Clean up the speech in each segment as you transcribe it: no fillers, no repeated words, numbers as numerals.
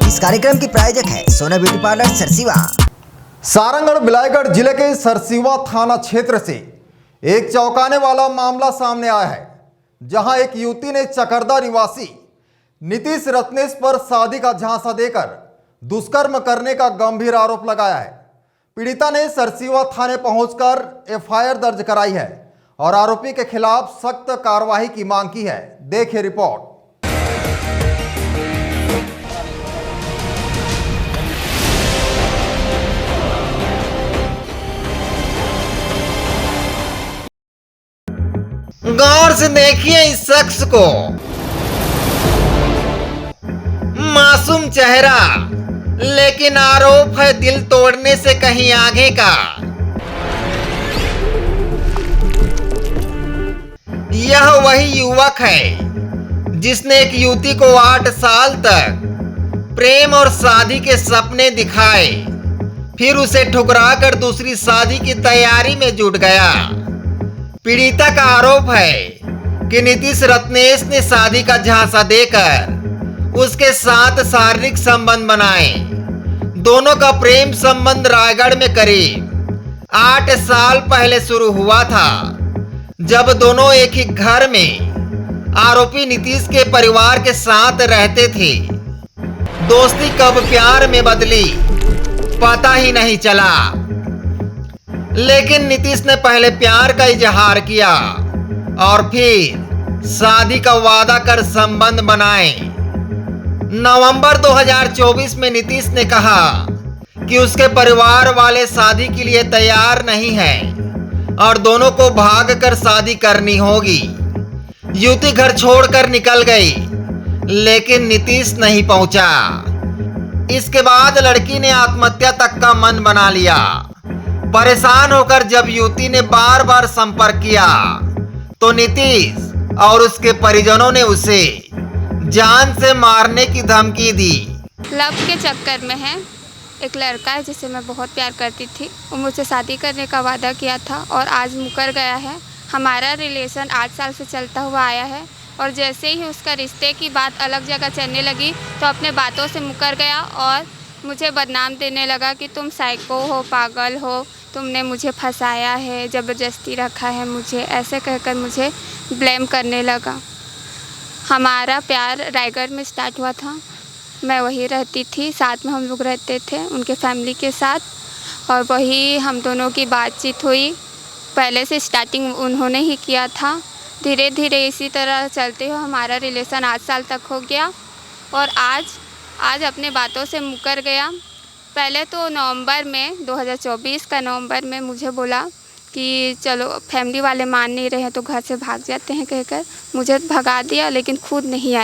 इस कार्यक्रम की प्रायोजक है सोना ब्यूटी पार्लर सरसीवा। सारंगढ़ बिलाईगढ़ जिले के सरसीवा थाना क्षेत्र से एक चौंकाने वाला मामला सामने आया है, जहां एक युवती ने चकरदा निवासी नीतीश रत्नेश पर शादी का झांसा देकर दुष्कर्म करने का गंभीर आरोप लगाया है। पीड़िता ने सरसीवा थाने पहुंचकर एफआईआर दर्ज कराई है और आरोपी के खिलाफ सख्त कार्रवाई की मांग की है। देखिए रिपोर्ट। गौर से देखिए इस शख्स को, मासूम चेहरा, लेकिन आरोप है दिल तोड़ने से कहीं आगे का। यह वही युवक है जिसने एक युवती को 8 साल तक प्रेम और शादी के सपने दिखाए, फिर उसे ठुकराकर दूसरी शादी की तैयारी में जुट गया। पीड़िता का आरोप है कि नीतीश रत्नेश ने शादी का झांसा देकर उसके साथ शारीरिक संबंध बनाए। दोनों का प्रेम संबंध रायगढ़ में करीब 8 साल पहले शुरू हुआ था, जब दोनों एक ही घर में आरोपी नीतीश के परिवार के साथ रहते थे। दोस्ती कब प्यार में बदली पता ही नहीं चला, लेकिन नीतीश ने पहले प्यार का इजहार किया और फिर शादी का वादा कर संबंध बनाए। नवंबर 2024 में नीतीश ने कहा कि उसके परिवार वाले शादी के लिए तैयार नहीं हैं और दोनों को भागकर शादी करनी होगी। युवती घर छोड़कर निकल गई, लेकिन नीतीश नहीं पहुंचा। इसके बाद लड़की ने आत्महत्या तक का मन बना लिया। परेशान होकर जब युवती ने बार बार संपर्क किया तो नीतीश और उसके परिजनों ने उसे जान से मारने की धमकी दी। लव के चक्कर में है, एक लड़का है जिसे मैं बहुत प्यार करती थी। वो मुझसे शादी करने का वादा किया था और आज मुकर गया है। हमारा रिलेशन 8 साल से चलता हुआ आया है और जैसे ही उसका रिश्ते की बात अलग जगह चलने लगी तो अपने बातों से मुकर गया और मुझे बदनाम देने लगा कि तुम साइको हो, पागल हो, तुमने मुझे फंसाया है, ज़बरदस्ती रखा है मुझे, ऐसे कहकर मुझे ब्लेम करने लगा। हमारा प्यार रायगढ़ में स्टार्ट हुआ था। मैं वहीं रहती थी, साथ में हम लोग रहते थे उनके फैमिली के साथ और वही हम दोनों की बातचीत हुई। पहले से स्टार्टिंग उन्होंने ही किया था। धीरे धीरे इसी तरह चलते हुए हमारा रिलेशन 8 साल तक हो गया और आज अपने बातों से मुकर गया। पहले तो नवंबर में 2024 का नवंबर में मुझे बोला कि चलो फैमिली वाले मान नहीं रहे हैं तो घर से भाग जाते हैं कहकर मुझे भगा दिया, लेकिन खुद नहीं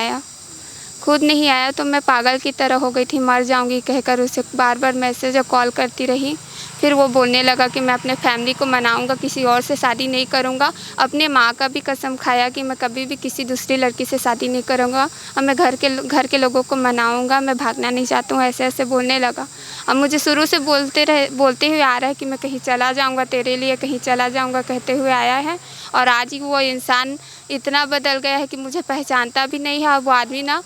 आया तो मैं पागल की तरह हो गई थी, मर जाऊंगी कहकर उसे बार बार मैसेज और कॉल करती रही। फिर वो बोलने लगा कि मैं अपने फैमिली को मनाऊंगा, किसी और से शादी नहीं करूंगा। अपने माँ का भी कसम खाया कि मैं कभी भी किसी दूसरी लड़की से शादी नहीं करूंगा और मैं घर के लोगों को मनाऊंगा, मैं भागना नहीं चाहता हूँ, ऐसे बोलने लगा। अब मुझे शुरू से बोलते हुए आ रहा है कि मैं कहीं चला जाऊँगा तेरे लिए, कहीं चला जाऊँगा कहते हुए आया है और आज ही वो इंसान इतना बदल गया है कि मुझे पहचानता भी नहीं है। वो आदमी ना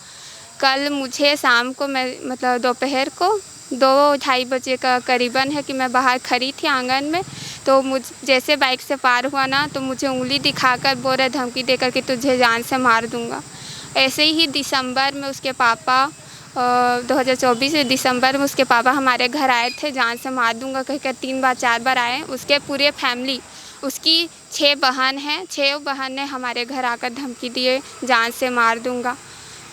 कल मुझे शाम को मतलब दोपहर को 2-2:30 बजे का करीबन है कि मैं बाहर खड़ी थी आंगन में, तो जैसे बाइक से पार हुआ ना तो मुझे उंगली दिखाकर बोल रहे, धमकी देकर कि तुझे जान से मार दूंगा। ऐसे ही दिसंबर में उसके पापा 2024 दिसंबर में उसके पापा हमारे घर आए थे, जान से मार दूंगा कहकर 3-4 बार आए। उसके पूरे फैमिली, उसकी 6 बहन हैं, 6 बहन ने हमारे घर आकर धमकी दिए जान से मार दूंगा।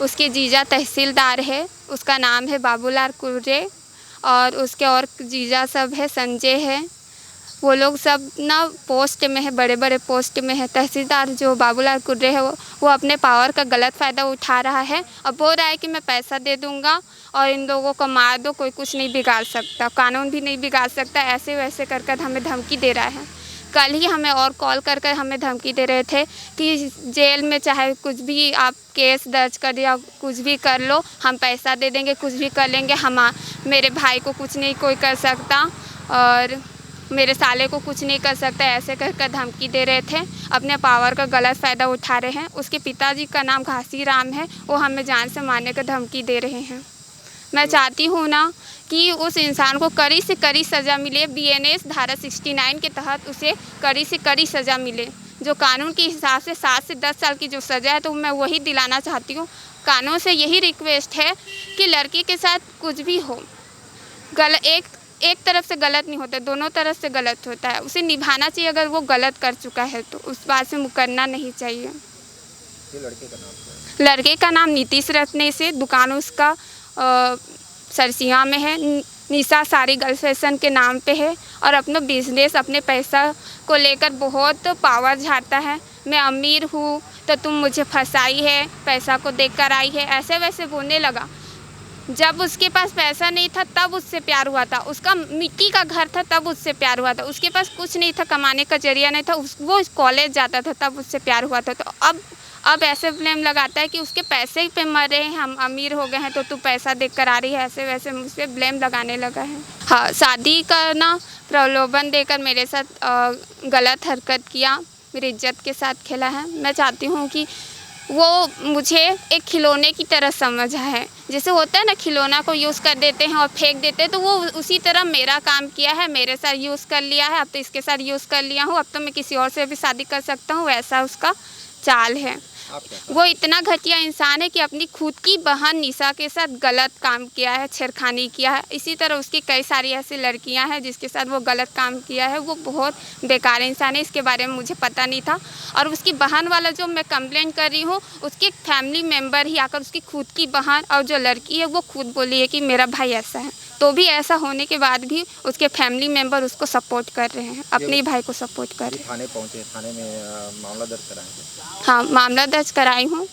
उसके जीजा तहसीलदार है, उसका नाम है बाबूलाल कुर्रे और उसके और जीजा सब है, संजय है। वो लोग सब ना पोस्ट में है, बड़े बड़े पोस्ट में है। तहसीलदार जो बाबूलाल कुर्रे है वो अपने पावर का गलत फ़ायदा उठा रहा है। अब बोल रहा है कि मैं पैसा दे दूंगा और इन लोगों को मार दो, कोई कुछ नहीं बिगाड़ सकता, कानून भी नहीं बिगाड़ सकता, ऐसे वैसे कर हमें धमकी दे रहा है। कल ही हमें और कॉल कर हमें धमकी दे रहे थे कि जेल में चाहे कुछ भी आप केस दर्ज कर दिया, कुछ भी कर लो, हम पैसा दे देंगे, कुछ भी कर लेंगे। मेरे भाई को कुछ नहीं कोई कर सकता और मेरे साले को कुछ नहीं कर सकता, ऐसे कहकर धमकी दे रहे थे। अपने पावर का गलत फ़ायदा उठा रहे हैं। उसके पिताजी का नाम घासी राम है, वो हमें जान से मारने का धमकी दे रहे हैं। मैं चाहती हूँ ना कि उस इंसान को कड़ी से कड़ी सज़ा मिले। BNS धारा 69 के तहत उसे कड़ी से कड़ी सज़ा मिले। जो कानून के हिसाब से 7 से 10 साल की जो सज़ा है तो मैं वही दिलाना चाहती हूँ। कानून से यही रिक्वेस्ट है कि लड़की के साथ कुछ भी हो, एक तरफ से गलत नहीं होता, दोनों तरफ से गलत होता है। उसे निभाना चाहिए। अगर वो गलत कर चुका है तो उस बात से मुकरना नहीं चाहिए। लड़के का नाम नीतीश रत्ने से, दुकान उसका सरसिया में है, निशा साड़ी गर्ल फैशन के नाम पे है और अपना बिजनेस, अपने पैसा को लेकर बहुत पावर झाड़ता है। मैं अमीर हूँ तो तुम मुझे फंसाई है, पैसा को देखकर आई है, ऐसे वैसे बोलने लगा। जब उसके पास पैसा नहीं था तब उससे प्यार हुआ था, उसका मिट्टी का घर था तब उससे प्यार हुआ था, उसके पास कुछ नहीं था, कमाने का जरिया नहीं था, वो कॉलेज जाता था तब उससे प्यार हुआ था। तो अब ऐसे ब्लेम लगाता है कि उसके पैसे पे मरे हैं, हम अमीर हो गए हैं तो तू पैसा देख कर आ रही है, ऐसे वैसे मुझसे ब्लेम लगाने लगा है। हाँ, शादी करना प्रलोभन देकर मेरे साथ गलत हरकत किया, मेरी इज्जत के साथ खेला है। मैं चाहती हूँ कि वो मुझे एक खिलौने की तरह समझा है। जैसे होता है ना, खिलौना को यूज़ कर देते हैं और फेंक देते हैं, तो वो उसी तरह मेरा काम किया है, मेरे साथ यूज़ कर लिया है। अब तो इसके साथ यूज़ कर लिया हूँ, अब तो मैं किसी और से भी शादी कर सकता हूँ, वैसा उसका चाल है। वो इतना घटिया इंसान है कि अपनी खुद की बहन निशा के साथ गलत काम किया है, छेड़खानी किया है। इसी तरह उसकी कई सारी ऐसी लड़कियां हैं जिसके साथ वो गलत काम किया है। वो बहुत बेकार इंसान है, इसके बारे में मुझे पता नहीं था। और उसकी बहन वाला जो मैं कंप्लेन कर रही हूँ, उसके फैमिली मेम्बर ही आकर, उसकी खुद की बहन और जो लड़की है वो खुद बोली है कि मेरा भाई ऐसा है। तो भी ऐसा होने के बाद भी उसके फैमिली मेम्बर उसको सपोर्ट कर रहे हैं, अपने भाई को सपोर्ट कर रहे हैं। थाने पहुंचे, थाने में मामला दर्ज कराएंगे? हाँ, मामला दर्ज कराई हूँ।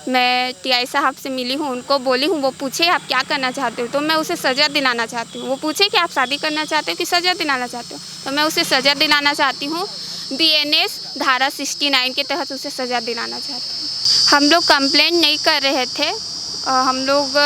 मैं TI साहब से मिली हूँ, उनको बोली हूँ, वो पूछे आप क्या करना चाहते हो, तो मैं उसे सज़ा दिलाना चाहती हूँ। वो पूछे कि आप शादी करना चाहते हो कि सज़ा दिलाना चाहते हो, तो मैं उसे सज़ा दिलाना चाहती हूँ। BNS धारा 69 के तहत उसे सज़ा दिलाना चाहती हूँ। हम लोग कंप्लेंट नहीं कर रहे थे, हम लोग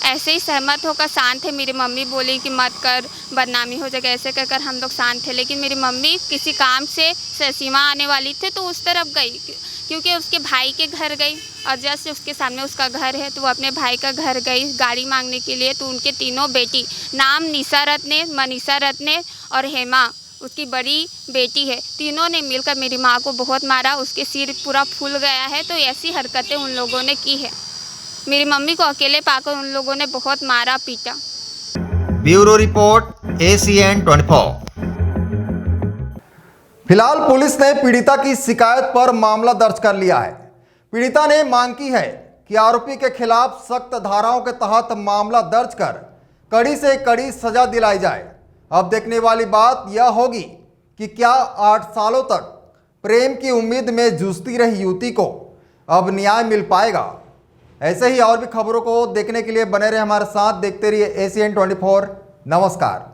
ऐसे ही सहमत होकर शांत थे। मेरी मम्मी बोली कि मत कर, बदनामी हो जाएगा, ऐसे कर हम लोग शांत थे। लेकिन मेरी मम्मी किसी काम से सरसीमा आने वाली थी तो उस तरफ गई, क्योंकि उसके भाई के घर गई और जस्ट उसके सामने उसका घर है, तो वो अपने भाई का घर गई गाड़ी मांगने के लिए। तो उनके तीनों बेटी, नाम निशा रत्ने, मनीषा रत्ने और हेमा उसकी बड़ी बेटी है, तीनों ने मिलकर मेरी माँ को बहुत मारा, उसके सिर पूरा फूल गया है। तो ऐसी हरकतें उन लोगों ने की है। मेरी मम्मी को अकेले पाकर उन लोगों ने बहुत मारा पीटा। Bureau report ACN 24। फिलहाल पुलिस ने पीड़िता की शिकायत पर मामला दर्ज कर लिया है। पीड़िता ने मांग की है कि आरोपी के खिलाफ सख्त धाराओं के तहत मामला दर्ज कर कड़ी से कड़ी सजा दिलाई जाए। अब देखने वाली बात यह होगी कि क्या 8 सालों तक प्रेम की उम्मीद में जूझती रही युवती को अब न्याय मिल पाएगा। ऐसे ही और भी खबरों को देखने के लिए बने रहे हमारे साथ, देखते रहिए ACN 24। नमस्कार।